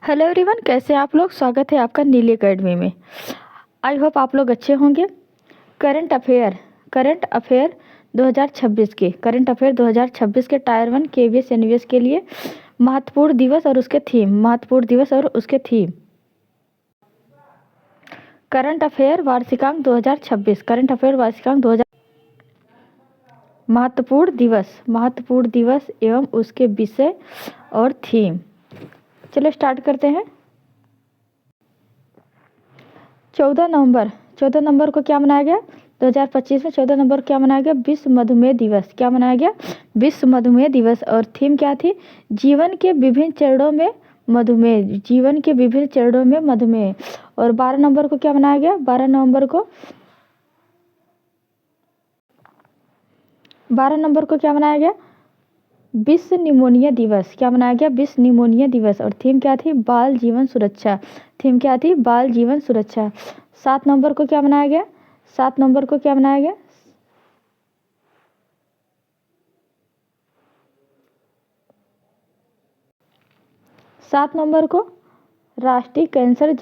Hello everyone, कैसे हैं आप लोग। स्वागत है आपका नीली एकेडमी में। आई होप आप लोग अच्छे होंगे। करंट अफेयर 2026 के टायर 1 केवीएस एनवीएस के लिए महत्वपूर्ण दिवस और उसके थीम। करंट अफेयर वार्षिकांक 2026 महत्वपूर्ण दिवस एवं उसके विषय और थीम। चलो स्टार्ट करते हैं। 14 नवंबर को क्या मनाया गया 2025 में? 14 नवंबर को क्या मनाया गया? विश्व मधुमेह दिवस। क्या मनाया गया? विश्व मधुमेह दिवस। और थीम क्या थी? जीवन के विभिन्न चरणों में मधुमेह। और 12 नवंबर को क्या मनाया गया? 12 नवंबर को क्या मनाया गया? विश्व निमोनिया दिवस। क्या मनाया गया? विश्व निमोनिया दिवस। और थीम क्या थी? बाल जीवन सुरक्षा। 7 नवंबर को क्या मनाया गया? 7 नवंबर को क्या मनाया गया? 7 नवंबर को राष्ट्रीय कैंसर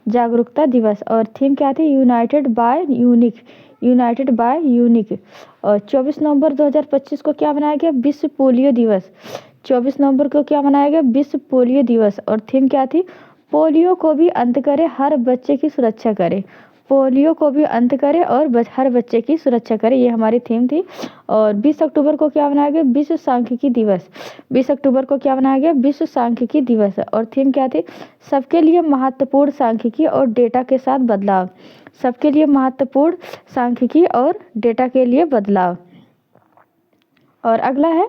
जागरूकता दिवस। और थीम क्या थी? United by unique. और 24 नवंबर 2025 को क्या मनाया गया? विश्व पोलियो दिवस। 24 नवंबर को क्या मनाया गया? विश्व पोलियो दिवस। और थीम क्या थी? पोलियो को भी अंत करे, हर बच्चे की सुरक्षा करे। पोलियो को भी अंत करे और हर बच्चे की सुरक्षा करे, ये हमारी थीम थी। और 20 अक्टूबर को क्या मनाया गया? विश्व सांख्यिकी दिवस। 20 अक्टूबर को क्या मनाया गया? विश्व सांख्यिकी दिवस। और थीम क्या थी? सबके लिए महत्वपूर्ण सांख्यिकी और डेटा के साथ बदलाव। सबके लिए महत्वपूर्ण सांख्यिकी और डेटा के लिए बदलाव। और अगला है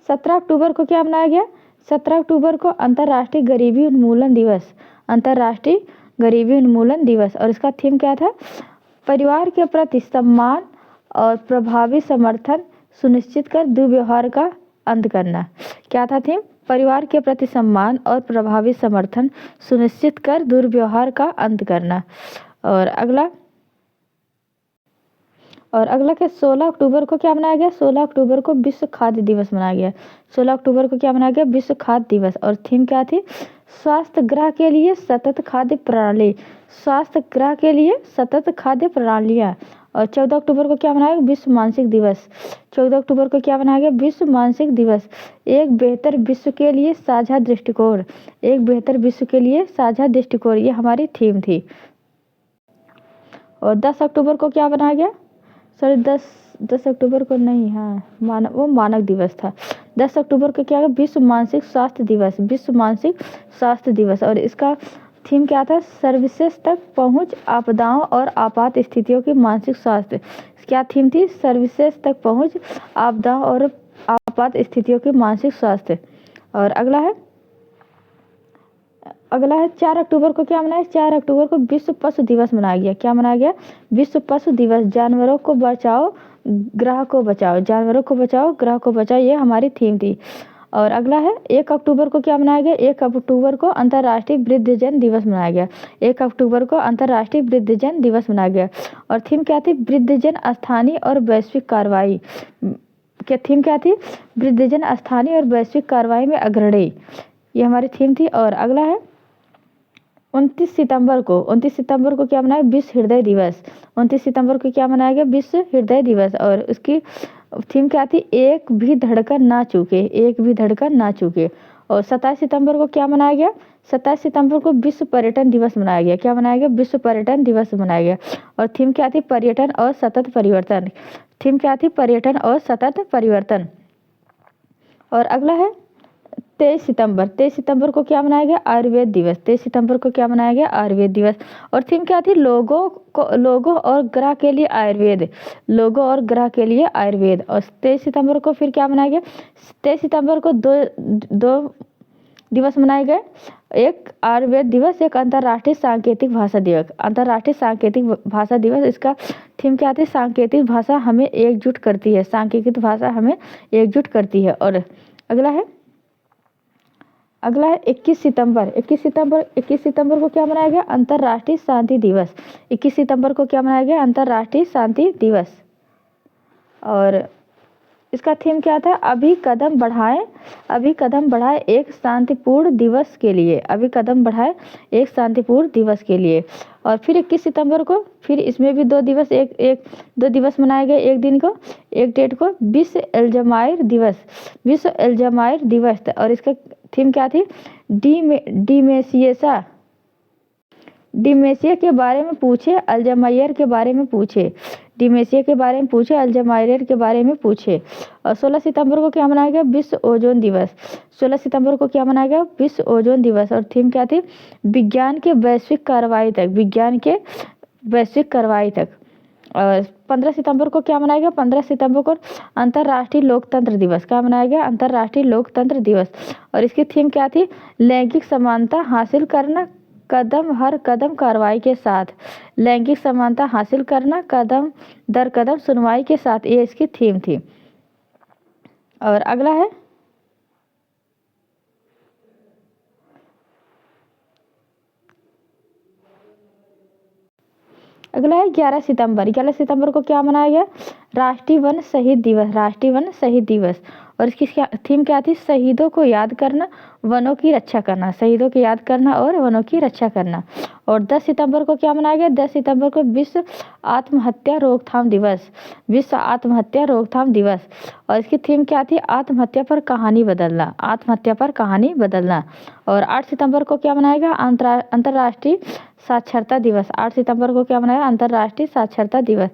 17 अक्टूबर को क्या मनाया गया? 17 अक्टूबर को अंतर्राष्ट्रीय गरीबी उन्मूलन दिवस। और इसका थीम क्या था? परिवार के प्रति सम्मान और प्रभावी समर्थन सुनिश्चित कर दुर्व्यवहार का अंत करना। क्या था थीम? परिवार के प्रति सम्मान और प्रभावी समर्थन सुनिश्चित कर दुर्व्यवहार का अंत करना। और अगला के 16 अक्टूबर को क्या मनाया गया? 16 अक्टूबर को विश्व खाद्य दिवस मनाया गया। 16 अक्टूबर को क्या मनाया गया? विश्व खाद्य दिवस। और थीम क्या थी? स्वास्थ्य ग्रह के लिए सतत खाद्य प्रणालियाँ। और 14 अक्टूबर को क्या मनाया गया? विश्व मानसिक दिवस। 14 अक्टूबर को क्या मनाया गया? विश्व मानसिक दिवस। एक बेहतर विश्व के लिए साझा दृष्टिकोण, ये हमारी थीम थी। और 10 अक्टूबर को क्या बनाया गया? सॉरी 10 अक्टूबर को नहीं, हाँ मानक दिवस था। 10 अक्टूबर को क्या है? विश्व मानसिक स्वास्थ्य दिवस। और इसका थीम क्या था? सर्विसेज तक पहुंच, आपदाओं और आपात स्थितियों की मानसिक स्वास्थ्य। क्या थीम थी? सर्विसेज तक पहुंच, आपदाओं और आपात स्थितियों की मानसिक स्वास्थ्य। और अगला है 4 अक्टूबर को क्या मनाया? 4 अक्टूबर को विश्व पशु दिवस मनाया गया। क्या मनाया गया? विश्व पशु दिवस। जानवरों को बचाओ, ग्रह को बचाओ, ये हमारी थीम थी। और अगला है 1 अक्टूबर को क्या मनाया गया? 1 अक्टूबर को अंतर्राष्ट्रीय वृद्धजन दिवस मनाया गया। 1 अक्टूबर को अंतर्राष्ट्रीय वृद्धजन दिवस मनाया गया। और थीम क्या थी? वृद्धजन स्थानीय और वैश्विक कार्रवाई। थीम क्या थी? वृद्धजन स्थानीय और वैश्विक कार्रवाई में अग्रणी, ये हमारी थीम थी। और अगला है 29 सितंबर को क्या मनाया? विश्व हृदय दिवस। 29 सितंबर को क्या मनाया गया? विश्व हृदय दिवस। और उसकी थीम क्या थी? एक भी धड़कन ना चूके। और 27 सितंबर को क्या मनाया गया? 27 सितंबर को विश्व पर्यटन दिवस मनाया गया। क्या मनाया गया? विश्व पर्यटन दिवस मनाया गया। और थीम क्या थी? पर्यटन और सतत परिवर्तन। और अगला है 23 सितंबर को क्या मनाया गया? आयुर्वेद दिवस। 23 सितंबर को क्या मनाया गया? आयुर्वेद दिवस। और थीम क्या थी? लोगों और ग्रह के लिए आयुर्वेद। और 23 सितंबर को फिर क्या मनाया गया? 23 सितंबर को दो दिवस मनाए गए, एक आयुर्वेद दिवस, एक अंतर्राष्ट्रीय सांकेतिक भाषा दिवस। इसका थीम क्या थी? सांकेतिक भाषा हमें एकजुट करती है। और अगला है 21 सितंबर को क्या मनाया गया? अंतर्राष्ट्रीय शांति दिवस। 21 सितंबर को क्या मनाया गया? अंतर्राष्ट्रीय शांति दिवस। और इसका थीम क्या था? अभी कदम बढ़ाएं, अभी कदम बढ़ाएं एक शांतिपूर्ण दिवस के लिए, अभी कदम बढ़ाएं एक शांतिपूर्ण दिवस के लिए। और फिर 21 सितंबर को फिर इसमें भी 2 दिवस, एक 2 दिवस मनाए गए। एक दिन को, एक डेट को विश्व अल्जाइमर दिवस, विश्व अल्जाइमर दिवस। और इसका थीम क्या थी? डिमेंशिया, डिमेंशिया के बारे में पूछे, अल्जाइमर के बारे में पूछे, डिमेंशिया के बारे में पूछे, अल्जाइमर के बारे में पूछे। और 16 सितंबर को क्या मनाया गया? विश्व ओजोन दिवस। 16 सितंबर को क्या मनाया गया? विश्व ओजोन दिवस। और थीम क्या थी? विज्ञान के वैश्विक कार्रवाई तक, विज्ञान के वैश्विक कार्रवाई तक। और 15 सितंबर को क्या मनाया गया? 15 सितंबर को अंतर्राष्ट्रीय लोकतंत्र दिवस। क्या मनाया गया? अंतर्राष्ट्रीय लोकतंत्र दिवस। और इसकी थीम क्या थी? लैंगिक समानता हासिल करना, कदम हर कदम कार्रवाई के साथ, लैंगिक समानता हासिल करना कदम दर कदम सुनवाई के साथ, ये इसकी थीम थी। और अगला है अगला है 11 सितंबर। 11 सितंबर को क्या मनाया गया? राष्ट्रीय वन शहीद दिवस, राष्ट्रीय वन शहीद दिवस। और इसकी थीम क्या थी? शहीदों को याद करना, वनों की रक्षा करना, शहीदों की याद करना और वनों की रक्षा करना। और 10 सितंबर को क्या मनाया गया? 10 सितंबर को विश्व आत्महत्या रोकथाम दिवस, विश्व आत्महत्या रोकथाम दिवस। और इसकी थीम क्या थी? आत्महत्या पर कहानी बदलना, आत्महत्या पर कहानी बदलना। और 8 सितंबर को क्या मनाया गया? अंतर्राष्ट्रीय साक्षरता दिवस। 8 सितंबर को क्या मनाया? अंतर्राष्ट्रीय साक्षरता दिवस।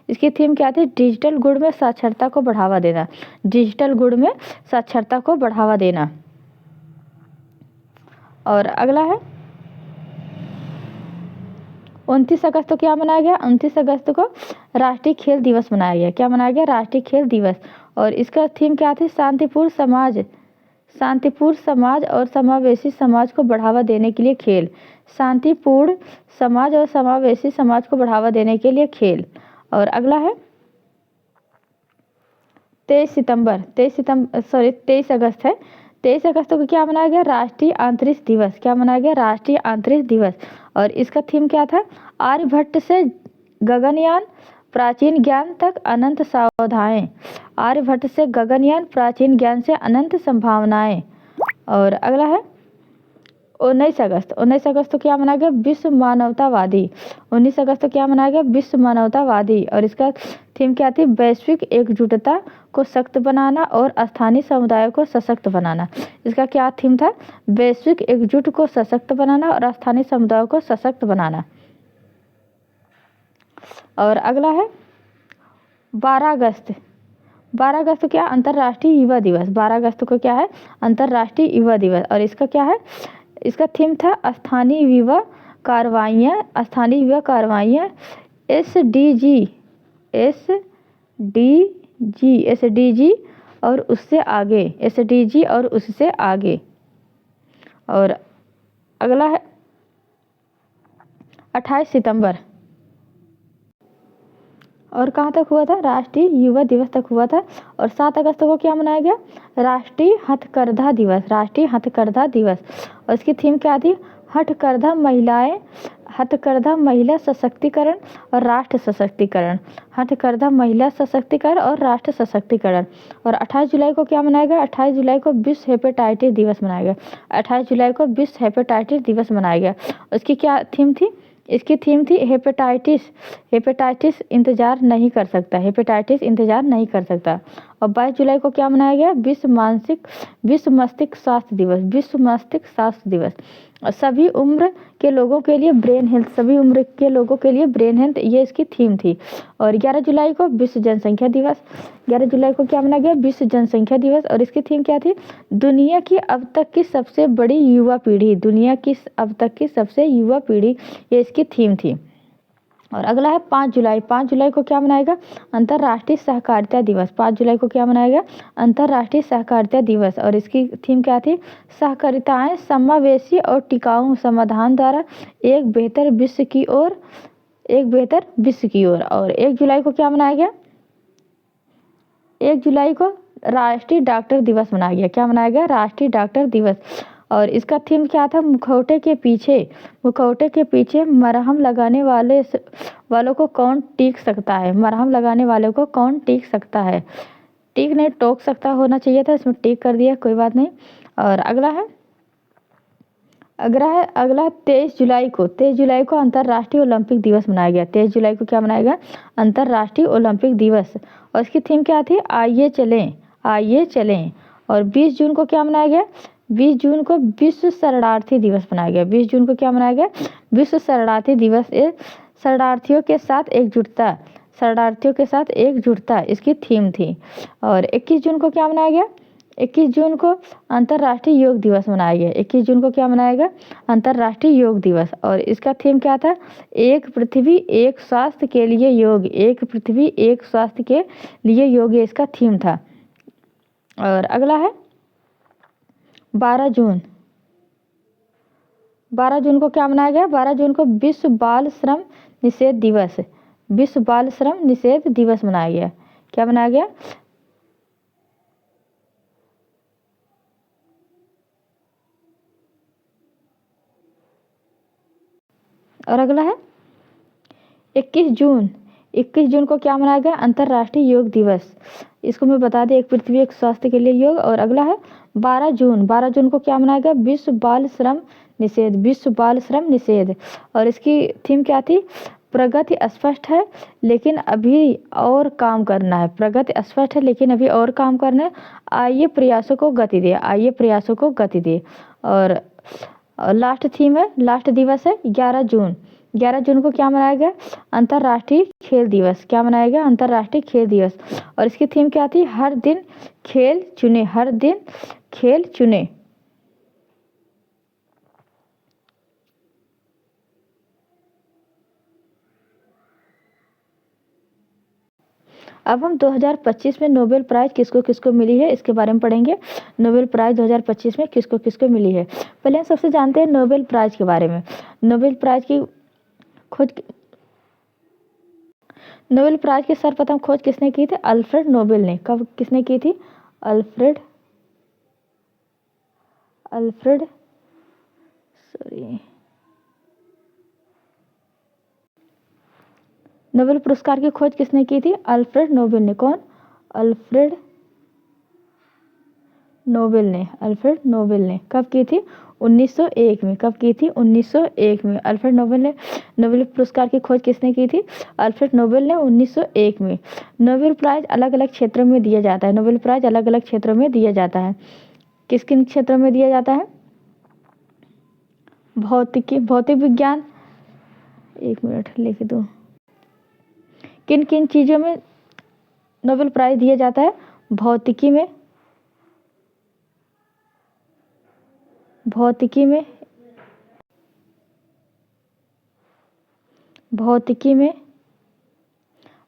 इसकी थीम क्या थी? डिजिटल गुण में साक्षरता को बढ़ावा देना, डिजिटल गुण में साक्षरता को बढ़ावा देना। और अगला है 29 अगस्त को क्या मनाया गया? 29 अगस्त को राष्ट्रीय खेल दिवस मनाया गया। क्या मनाया गया? राष्ट्रीय खेल दिवस। और इसका थीम क्या थी? शांतिपूर्ण समाज, शांतिपूर्ण समाज और समावेशी समाज को बढ़ावा देने के लिए खेल, शांतिपूर्ण समाज और समावेशी समाज को बढ़ावा देने के लिए खेल। और अगला है 23 अगस्त है। 23 अगस्त को क्या मनाया गया? राष्ट्रीय अंतरिक्ष दिवस। क्या मनाया गया? राष्ट्रीय अंतरिक्ष दिवस। और इसका थीम क्या था? आर्यभट्ट से गगनयान, प्राचीन ज्ञान तक अनंत सावधाएं, आर्यभट्ट से गगनयान, प्राचीन ज्ञान से अनंत संभावनाएं। और अगला है 19 अगस्त। 19 अगस्त को क्या मनाया गया? विश्व मानवतावादी। 19 अगस्त को क्या मनाया गया? विश्व मानवतावादी। और इसका थीम क्या थी? वैश्विक एकजुटता को सख्त बनाना और स्थानीय समुदायों को सशक्त बनाना। इसका क्या थीम था? वैश्विक एकजुट को सशक्त बनाना और स्थानीय समुदायों को सशक्त बनाना। और अगला है 12 अगस्त। 12 अगस्त को क्या? अंतर्राष्ट्रीय युवा दिवस। 12 अगस्त को क्या है? अंतर्राष्ट्रीय युवा दिवस। और इसका क्या है? इसका थीम था स्थानीय युवा कार्रवाइयाँ, स्थानीय युवा कार्रवाइयाँ, एसडीजी और उससे आगे, एसडीजी और उससे आगे। और अगला है 28 सितंबर। और कहाँ तक हुआ था? राष्ट्रीय युवा दिवस तक हुआ था। और 7 अगस्त को क्या मनाया गया? राष्ट्रीय हथकरघा दिवस, राष्ट्रीय हथकरघा दिवस। और इसकी थीम क्या थी? हथकरघा महिलाएं, हथकरघा महिला सशक्तिकरण और राष्ट्र सशक्तिकरण, हथकरघा महिला सशक्तिकरण और राष्ट्र सशक्तिकरण। और 28 जुलाई को क्या मनाया गया? 28 जुलाई को विश्व हेपेटाइटिस दिवस मनाया गया। 28 जुलाई को विश्व हेपेटाइटिस दिवस मनाया गया। उसकी क्या थीम थी? इसकी थीम थी हेपेटाइटिस, हेपेटाइटिस इंतजार नहीं कर सकता, हेपेटाइटिस इंतजार नहीं कर सकता। और 22 जुलाई को क्या मनाया गया? विश्व मस्तिष्क स्वास्थ्य दिवस, विश्व मस्तिष्क स्वास्थ्य दिवस। और सभी उम्र के लोगों के लिए ब्रेन हेल्थ, सभी उम्र के लोगों के लिए ब्रेन हेल्थ, ये इसकी थीम थी। और 11 जुलाई को विश्व जनसंख्या दिवस। 11 जुलाई को क्या मनाया गया? विश्व जनसंख्या दिवस। और इसकी थीम क्या थी? दुनिया की अब तक की सबसे बड़ी युवा पीढ़ी, दुनिया की अब तक की सबसे युवा पीढ़ी, ये इसकी थीम थी। और अगला है 5 जुलाई। 5 जुलाई को क्या मनाएगा? अंतर्राष्ट्रीय सहकारिता दिवस। 5 जुलाई को क्या मनाएगा? अंतर्राष्ट्रीय सहकारिता दिवस। और इसकी थीम क्या थी? सहकारिताएं समावेशी और टिकाऊ समाधान द्वारा एक बेहतर विश्व की ओर, एक बेहतर विश्व की ओर। और 1 जुलाई को क्या मनाया गया? 1 जुलाई को राष्ट्रीय डॉक्टर दिवस मनाया गया। क्या मनाया गया? राष्ट्रीय डॉक्टर दिवस। और इसका थीम क्या था? मुखौटे के पीछे मरहम लगाने वालों को कौन टीक सकता है, मरहम लगाने वालों को कौन टीक सकता है, टिक नहीं टोक सकता होना चाहिए था, इसमें टिक कर दिया, कोई बात नहीं। और अगला है 23 जुलाई को अंतर्राष्ट्रीय ओलंपिक दिवस मनाया गया। 23 जुलाई को क्या मनाया गया? अंतर्राष्ट्रीय ओलंपिक दिवस। और इसकी थीम क्या थी? आइए चलें, आइए चलें। और 20 जून को क्या मनाया गया? 20 जून को विश्व शरणार्थी दिवस मनाया गया। 20 जून को क्या मनाया गया? विश्व शरणार्थी दिवस। शरणार्थियों के साथ एकजुटता, शरणार्थियों के साथ एकजुटता इसकी थीम थी। और 21 जून को क्या मनाया गया? 21 जून को अंतर्राष्ट्रीय योग दिवस मनाया गया। 21 जून को क्या मनाया गया? अंतर्राष्ट्रीय योग दिवस। और इसका थीम क्या था? एक पृथ्वी एक स्वास्थ्य के लिए योग, एक पृथ्वी एक स्वास्थ्य के लिए योग, ये इसका थीम था। और अगला है 12 जून। 12 जून को क्या मनाया गया? 12 जून को विश्व बाल श्रम निषेध दिवस, विश्व बाल श्रम निषेध दिवस मनाया गया। क्या मनाया गया? और अगला है 21 जून। 21 जून को क्या मनाया गया? अंतर्राष्ट्रीय योग दिवस। इसको मैं बता दें, एक पृथ्वी एक स्वास्थ्य के लिए योग। और अगला है 12 जून। 12 जून को क्या मनाया गया? विश्व बाल श्रम निषेध, विश्व बाल श्रम निषेध। और इसकी थीम क्या थी? प्रगति स्पष्ट है लेकिन अभी और काम करना है। प्रगति स्पष्ट है लेकिन अभी और काम करना है। आइए प्रयासों को गति दे, आइए प्रयासों को गति दे। और लास्ट थीम है, लास्ट दिवस है 11 जून। 11 जून को क्या मनाया गया? अंतर्राष्ट्रीय खेल दिवस। क्या मनाया गया? अंतर्राष्ट्रीय खेल दिवस। और इसकी थीम क्या थी? हर दिन खेल चुने, हर दिन खेल चुने। अब हम 2025 में नोबेल प्राइज़ किसको किसको मिली है इसके बारे में पढ़ेंगे। नोबेल प्राइज़ 2025 में किसको किसको मिली है। पहले हम सबसे जानते हैं नोबेल प्राइज़ के बारे में। नोबेल प्राइज़ की खोज, नोबेल प्राइज़ की सर्वप्रथम खोज किसने की थी? अल्फ्रेड नोबेल ने। कब किसने की थी? अल्फ्रेड नोबेल पुरस्कार की खोज किसने की थी? अल्फ्रेड नोबेल ने। कौन? अल्फ्रेड नोबेल ने। अल्फ्रेड नोबेल ने कब की थी? 1901 में। कब की थी? 1901 में। अल्फ्रेड नोबेल ने, नोबेल पुरस्कार की खोज किसने की थी? अल्फ्रेड नोबेल ने 1901 में। नोबेल प्राइज़ अलग अलग क्षेत्रों में दिया जाता है। नोबेल प्राइज़ अलग अलग क्षेत्रों में दिया जाता है। किस किन क्षेत्रों में दिया जाता है? भौतिकी, भौतिक विज्ञान, एक मिनट लिख दो। किन किन चीज़ों में नोबेल प्राइज़ दिया जाता है? भौतिकी में, भौतिकी में, भौतिकी में,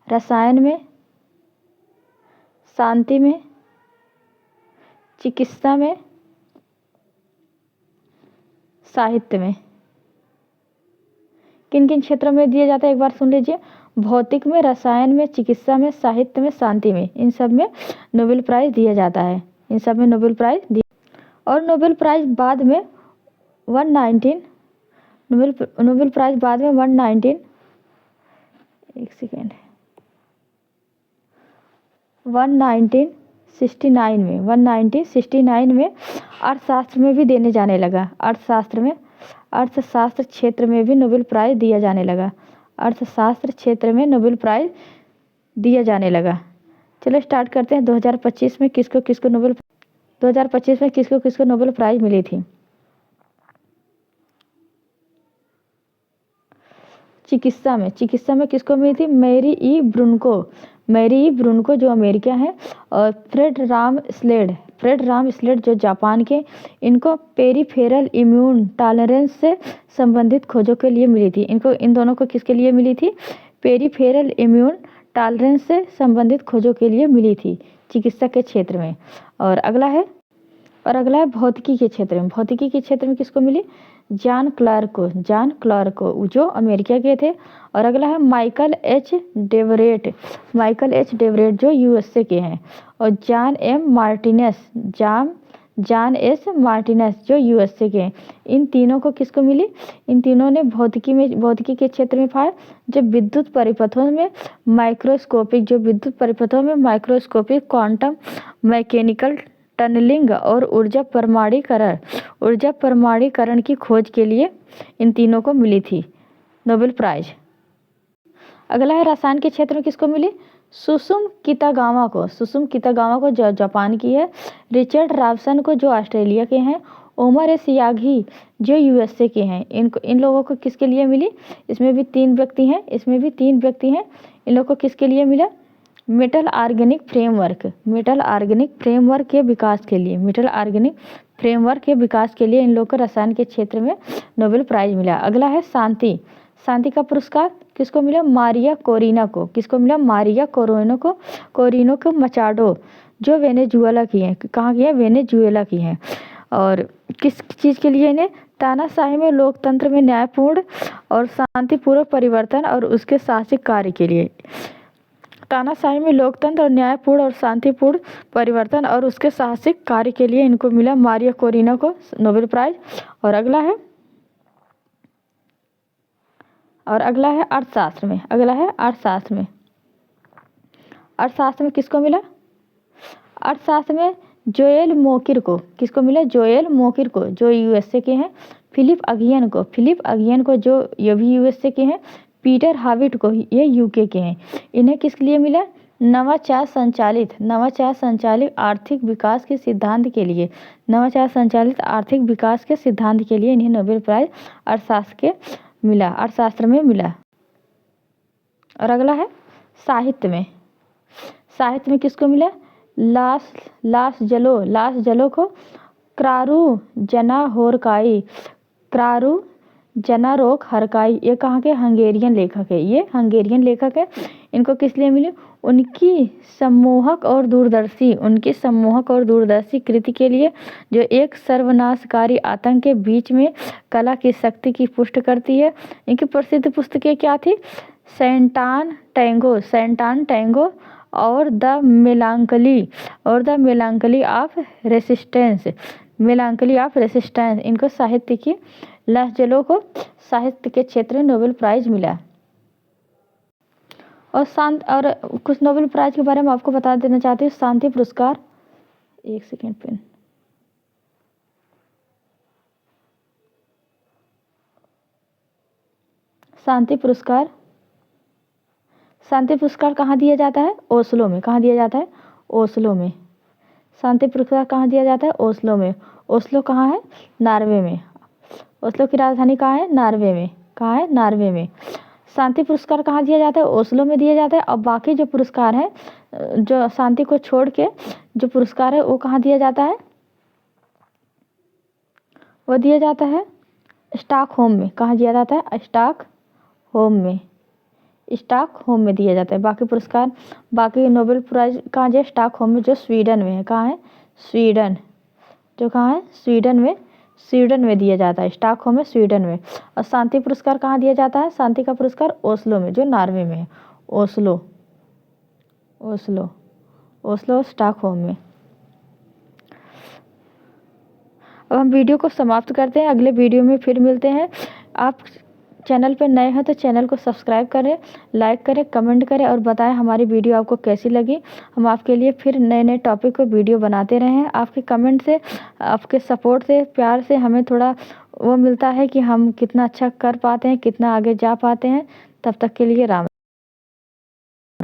रसायन में, शांति में, चिकित्सा में, साहित्य में। किन किन क्षेत्रों में दिया जाता है एक बार सुन लीजिए। भौतिक में, रसायन में, चिकित्सा में, साहित्य में, शांति में, इन सब में नोबेल प्राइज़ दिया जाता है। इन सब में नोबेल प्राइज़ दिया। और नोबेल प्राइज़ बाद में 119 नोबेल प्राइज़ बाद में 119 एक सेकेंड 1969 में अर्थशास्त्र में भी देने जाने लगा। अर्थशास्त्र में, अर्थशास्त्र क्षेत्र में भी नोबेल प्राइज़ दिया जाने लगा। अर्थशास्त्र क्षेत्र में नोबेल प्राइज़ दिया जाने लगा। चलो स्टार्ट करते हैं। 2025 में किसको किसको नोबेल 2025 में किसको किसको नोबेल प्राइज़ मिली थी? चिकित्सा में, चिकित्सा में किसको मिली थी? मैरी ई ब्रुनको, मैरी ई ब्रुनको जो अमेरिका है। और फ्रेड राम स्लेड जो जापान के, इनको पेरिफेरल इम्यून टॉलरेंस से संबंधित खोजों के लिए मिली थी। इनको, इन दोनों को किसके लिए मिली थी? पेरिफेरल इम्यून टॉलरेंस से संबंधित खोजों के लिए मिली थी चिकित्सा के क्षेत्र में। और अगला है भौतिकी के क्षेत्र में। भौतिकी के क्षेत्र में किसको मिली? जॉन क्लार्क को जो अमेरिका के थे। और अगला है माइकल एच डेवरेट जो यूएसए के हैं। और जॉन जॉन एस मार्टिनस जो यूएसए के हैं। इन तीनों को किसको मिली? इन तीनों ने भौतिकी के क्षेत्र में पाया जब विद्युत परिपथों में माइक्रोस्कोपिक क्वांटम मैकेनिकल टनलिंग और ऊर्जा परमाणुकरण की खोज के लिए इन तीनों को मिली थी नोबेल प्राइज। अगला है रसायन के क्षेत्र में किसको मिली? सुसुम कितागावा को जो जापान की है, रिचर्ड रावसन को जो ऑस्ट्रेलिया के हैं, ओमर एस यागी जो यूएसए के हैं। इन लोगों को किसके लिए मिली? इसमें भी तीन व्यक्ति हैं। इन लोगों को किसके लिए मिला? मेटल ऑर्गेनिक फ्रेमवर्क के विकास के लिए इन लोगों को रसायन के क्षेत्र में नोबेल प्राइज मिला। अगला है शांति का पुरस्कार किसको मिला? मारिया कोरिना को मचाडो जो वेनेजुएला की हैं। कहाँ की है? वेनेजुएला की हैं। और किस चीज़ के लिए इन्हें? तानाशाही में लोकतंत्र में न्यायपूर्ण और शांतिपूर्वक परिवर्तन और उसके साहसिक कार्य के लिए। तानाशाही में लोकतंत्र और न्यायपूर्ण और शांतिपूर्ण परिवर्तन और उसके साहसिक कार्य के लिए इनको मिला मारिया कोरिना को नोबेल प्राइज। और अगला है अर्थशास्त्र में। अर्थशास्त्र में किसको मिला? अर्थशास्त्र में जोएल मोकिर को। किसको मिला? जोएल मोकिर को जो यूएसए के हैं। फिलिप अगियन को जो ये भी यूएसए के हैं। पीटर हाविट को, ये यूके के हैं। इन्हें किसके लिए मिला? नवाचार संचालित आर्थिक विकास के सिद्धांत के लिए इन्हें नोबेल प्राइज अर्थशास्त्र में मिला। और अगला है साहित्य में किसको मिला? लास जलो को क्रारू जनारोक हरकाई, ये कहाँ के? हंगेरियन लेखक है। इनको किस लिए मिली? उनकी सम्मोहक और दूरदर्शी कृति के लिए जो एक सर्वनाशकारी आतंक के बीच में कला की शक्ति की पुष्टि करती है। इनकी प्रसिद्ध पुस्तकें क्या थी? सेंटान टैंगो और द मेलांकली ऑफ रेसिस्टेंस। इनको साहित्य की लास जलो को साहित्य के क्षेत्र में नोबेल प्राइज मिला। और कुछ नोबेल प्राइज के बारे में आपको बता देना चाहती हूँ। शांति पुरस्कार, एक सेकेंड पेन। शांति पुरस्कार कहाँ दिया जाता है? ओस्लो में। कहाँ दिया जाता है? ओस्लो में। शांति पुरस्कार कहाँ दिया जाता है? ओस्लो में। ओस्लो कहाँ है? नॉर्वे में। ओस्लो की राजधानी कहाँ है? नॉर्वे में। शांति पुरस्कार कहाँ दिया जाता है? ओस्लो में दिया जाता है। और बाकी जो पुरस्कार है, जो शांति को छोड़ के जो पुरस्कार है वो कहाँ दिया जाता है? वो दिया जाता है स्टॉकहोम में। कहाँ दिया जाता है? स्टॉकहोम में दिया जाता है। बाकी नोबेल प्राइज कहाँ है? स्टॉकहोम में जो स्वीडन में है। कहाँ है? स्वीडन में दिया जाता है। स्टॉकहोम में, स्वीडन में। और शांति पुरस्कार कहाँ दिया जाता है? शांति का पुरस्कार ओस्लो में, जो नॉर्वे में है। ओस्लो स्टॉकहोम में। अब हम वीडियो को समाप्त करते हैं। अगले वीडियो में फिर मिलते हैं। आप चैनल पर नए हैं तो चैनल को सब्सक्राइब करें, लाइक करें, कमेंट करें और बताएं हमारी वीडियो आपको कैसी लगी। हम आपके लिए फिर नए टॉपिक पर वीडियो बनाते रहे हैं। आपके कमेंट से, आपके सपोर्ट से, प्यार से हमें थोड़ा वो मिलता है कि हम कितना अच्छा कर पाते हैं, कितना आगे जा पाते हैं। तब तक के लिए राम।